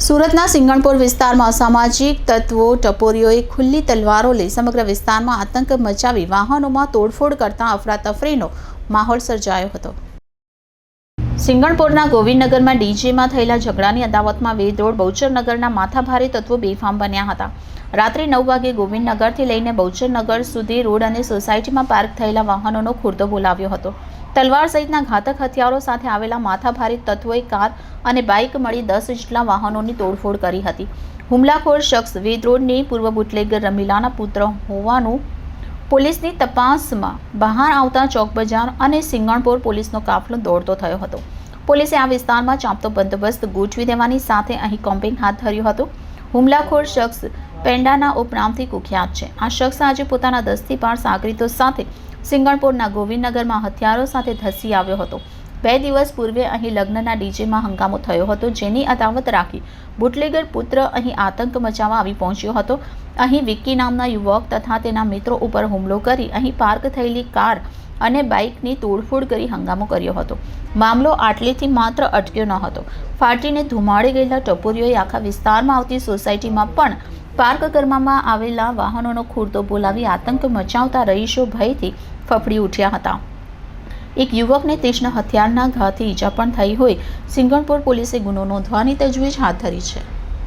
સુરતના સિંગણપુર વિસ્તારમાં અસામાજિક તત્વો ટપોરીઓએ ખુલ્લી તલવારો લઈ સમગ્ર વિસ્તારમાં આતંક મચાવી વાહનોમાં તોડફોડ કરતા અફરાતફરીનો માહોલ સર્જાયો હતો। સિંગણપુરના ગોવિંદનગરમાં ડીજેમાં થયેલા ઝઘડાની અદાવતમાં વેદ રોડ બહુચરનગરના માથાભારે તત્વો બેફામ બન્યા હતા। રાત્રે 9 વાગે ગોવિંદનગરથી લઈને બહુચરનગર સુધી રોડ અને સોસાયટીમાં પાર્ક થયેલા વાહનોનો ખુરદો બોલાવ્યો હતો। તલવાર સહિતના ઘાતક હથિયારો સાથે આવેલા માથાભારે તત્વોએ કાર અને બાઇક મળી 10 જેટલા વાહનોની તોડફોડ કરી હતી। હુમલાખોર શખ્સ વેદ રોડની પૂર્વ બુટલેગર રમીલાના પુત્ર હોવાનું પોલીસની તપાસમાં બહાર આવતા ચોક બજાર અને સિંગણપુર પોલીસનો કાફલો દોડતો થયો હતો। પોલીસે આ વિસ્તારમાં ચાંપતો બંદોબસ્ત ગોઠવી દેવાની સાથે અહીં કોમ્બિંગ હાથ ધર્યું હતું। હુમલાખોર શખ્સ પેંડાના ઉપનામથી કુખ્યાત છે। આ શખ્સ આજે પોતાના 10 થી 12 સાગરીતો સાથે સિંગણપુરના ગોવિંદનગરમાં હથિયારો સાથે ધસી આવ્યો હતો। 2 દિવસ પૂર્વે અહીં લગ્નના ડીજેમાં હંગામો થયો હતો, જેની અદાવત રાખી બુટલેગર પુત્ર અહીં આતંક મચાવવા આવી પહોંચ્યો હતો। અહીં વિક્કી નામના યુવક તથા તેના મિત્રો ઉપર હુમલો કરી અહીં પાર્ક થયેલી કાર અને બાઇકની તોડફોડ કરી હંગામો કર્યો હતો। મામલો આટલેથી માત્ર અટક્યો ન હતો। ફાટીને ધુમાડી ગયેલા ટપોરીઓએ આખા વિસ્તારમાં આવતી સોસાયટીમાં પણ પાર્ક કરવામાં આવેલા વાહનોનો ખુરદો બોલાવી આતંક મચાવતા રહીશો ભયથી ફફડી ઉઠ્યા હતા। એક યુવકને તીક્ષ્ણ હથિયારના ઘાથી ઈજા પણ થઈ હોય સિંગણપુર પોલીસે ગુનો નોંધવાની તજવીજ હાથ ધરી છે।